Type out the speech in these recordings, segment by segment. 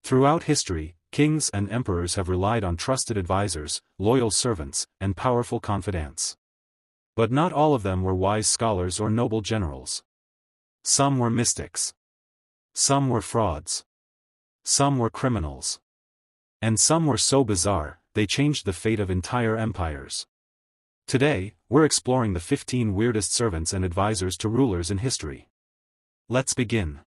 Throughout history, kings and emperors have relied on trusted advisors, loyal servants, and powerful confidants. But not all of them were wise scholars or noble generals. Some were mystics. Some were frauds. Some were criminals. And some were so bizarre, they changed the fate of entire empires. Today, we're exploring the 15 weirdest servants and advisors to rulers in history. Let's begin.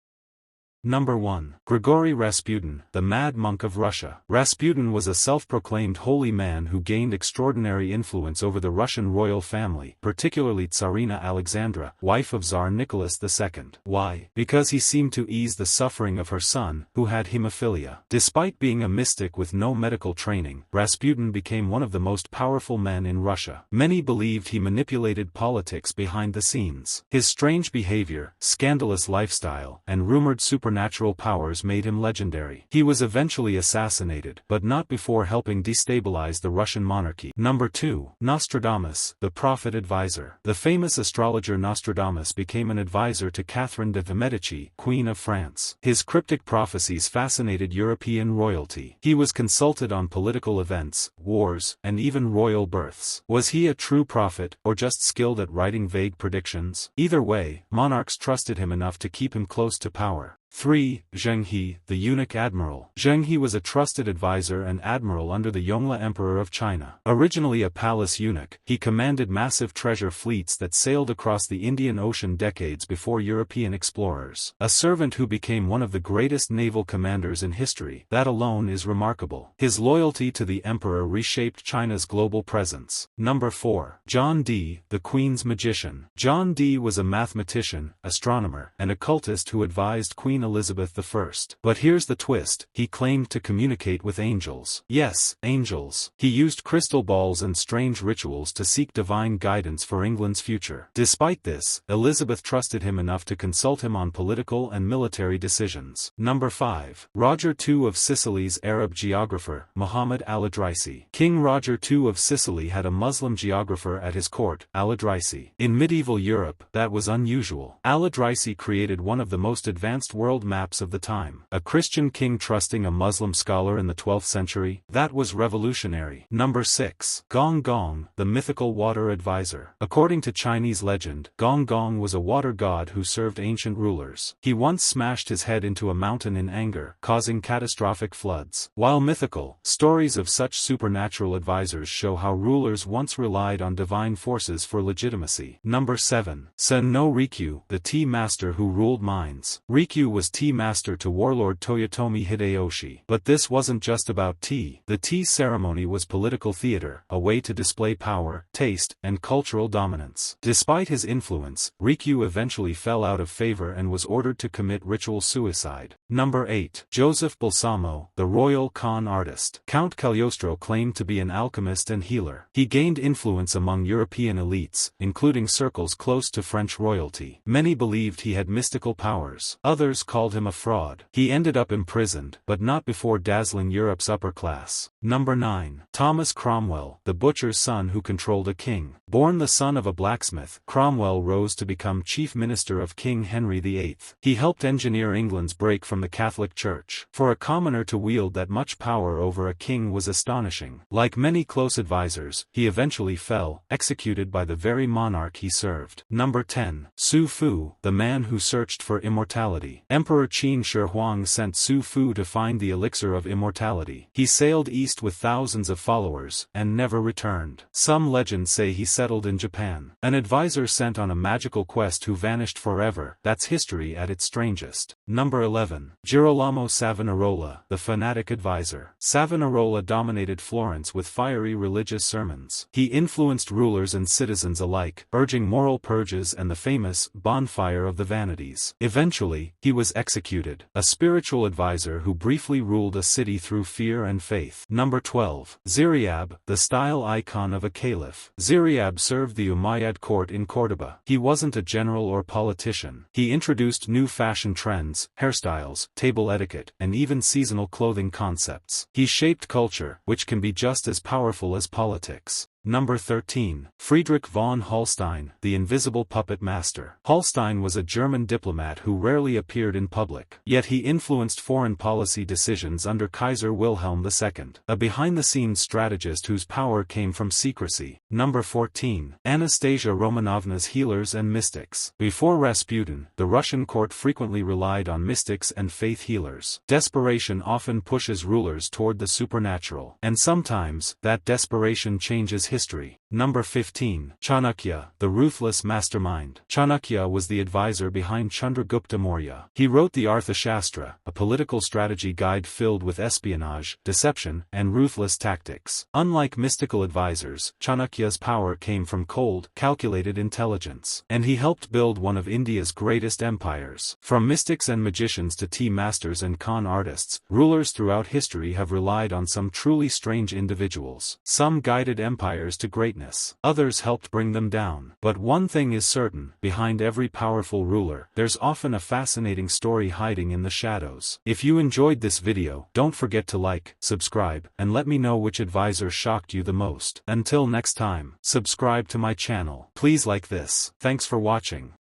Number 1. Grigori Rasputin, the Mad Monk of Russia. Rasputin was a self-proclaimed holy man who gained extraordinary influence over the Russian royal family, particularly Tsarina Alexandra, wife of Tsar Nicholas II. Why? Because he seemed to ease the suffering of her son, who had hemophilia. Despite being a mystic with no medical training, Rasputin became one of the most powerful men in Russia. Many believed he manipulated politics behind the scenes. His strange behavior, scandalous lifestyle, and rumored supernatural powers made him legendary. He was eventually assassinated, but not before helping destabilize the Russian monarchy. Number 2. Nostradamus, the prophet advisor. The famous astrologer Nostradamus became an advisor to Catherine de Medici, Queen of France. His cryptic prophecies fascinated European royalty. He was consulted on political events, wars, and even royal births. Was he a true prophet, or just skilled at writing vague predictions? Either way, monarchs trusted him enough to keep him close to power. 3. Zheng He, the eunuch admiral. Zheng He was a trusted advisor and admiral under the Yongle Emperor of China. Originally a palace eunuch, he commanded massive treasure fleets that sailed across the Indian Ocean decades before European explorers. A servant who became one of the greatest naval commanders in history. That alone is remarkable. His loyalty to the emperor reshaped China's global presence. Number 4. John Dee, the Queen's magician. John Dee was a mathematician, astronomer, and occultist who advised Queen Elizabeth I. But here's the twist, he claimed to communicate with angels. Yes, angels. He used crystal balls and strange rituals to seek divine guidance for England's future. Despite this, Elizabeth trusted him enough to consult him on political and military decisions. Number 5. Roger II of Sicily's Arab geographer, Muhammad al-Idrisi. King Roger II of Sicily had a Muslim geographer at his court, al-Idrisi. In medieval Europe, that was unusual. Al-Idrisi created one of the most advanced world maps of the time. A Christian king trusting a Muslim scholar in the 12th century? That was revolutionary. Number 6. Gong Gong, the mythical water advisor. According to Chinese legend, Gong Gong was a water god who served ancient rulers. He once smashed his head into a mountain in anger, causing catastrophic floods. While mythical, stories of such supernatural advisors show how rulers once relied on divine forces for legitimacy. Number 7. Sen no Rikyu, the tea master who ruled minds. Rikyu was tea master to warlord Toyotomi Hideyoshi. But this wasn't just about tea. The tea ceremony was political theater, a way to display power, taste, and cultural dominance. Despite his influence, Rikyu eventually fell out of favor and was ordered to commit ritual suicide. Number 8. Joseph Balsamo, the royal con artist. Count Cagliostro claimed to be an alchemist and healer. He gained influence among European elites, including circles close to French royalty. Many believed he had mystical powers. Others called him a fraud. He ended up imprisoned, but not before dazzling Europe's upper class. Number 9. Thomas Cromwell, the butcher's son who controlled a king. Born the son of a blacksmith, Cromwell rose to become chief minister of King Henry VIII. He helped engineer England's break from the Catholic Church. For a commoner to wield that much power over a king was astonishing. Like many close advisors, he eventually fell, executed by the very monarch he served. Number 10. Su Fu, the man who searched for immortality. Emperor Qin Shi Huang sent Su Fu to find the elixir of immortality. He sailed east with thousands of followers, and never returned. Some legends say he settled in Japan. An advisor sent on a magical quest who vanished forever. That's history at its strangest. Number 11. Girolamo Savonarola, the fanatic advisor. Savonarola dominated Florence with fiery religious sermons. He influenced rulers and citizens alike, urging moral purges and the famous bonfire of the vanities. Eventually, he was executed, a spiritual advisor who briefly ruled a city through fear and faith. Number 12. Ziryab, the style icon of a caliph. Ziryab served the Umayyad court in Cordoba. He wasn't a general or politician. He introduced new fashion trends, hairstyles, table etiquette, and even seasonal clothing concepts. He shaped culture, which can be just as powerful as politics. Number 13. Friedrich von Holstein, the invisible puppet master. Holstein was a German diplomat who rarely appeared in public. Yet he influenced foreign policy decisions under Kaiser Wilhelm II, a behind-the-scenes strategist whose power came from secrecy. Number 14. Anastasia Romanovna's healers and mystics. Before Rasputin, the Russian court frequently relied on mystics and faith healers. Desperation often pushes rulers toward the supernatural, and sometimes, that desperation changes history. Number 15. Chanakya, the ruthless mastermind. Chanakya was the advisor behind Chandragupta Maurya. He wrote the Arthashastra, a political strategy guide filled with espionage, deception, and ruthless tactics. Unlike mystical advisors, Chanakya's power came from cold, calculated intelligence, and he helped build one of India's greatest empires. From mystics and magicians to tea masters and con artists, rulers throughout history have relied on some truly strange individuals. Some guided empires to greatness. Others helped bring them down. But one thing is certain, behind every powerful ruler, there's often a fascinating story hiding in the shadows. If you enjoyed this video, don't forget to like, subscribe, and let me know which advisor shocked you the most. Until next time, subscribe to my channel. Please like this. Thanks for watching.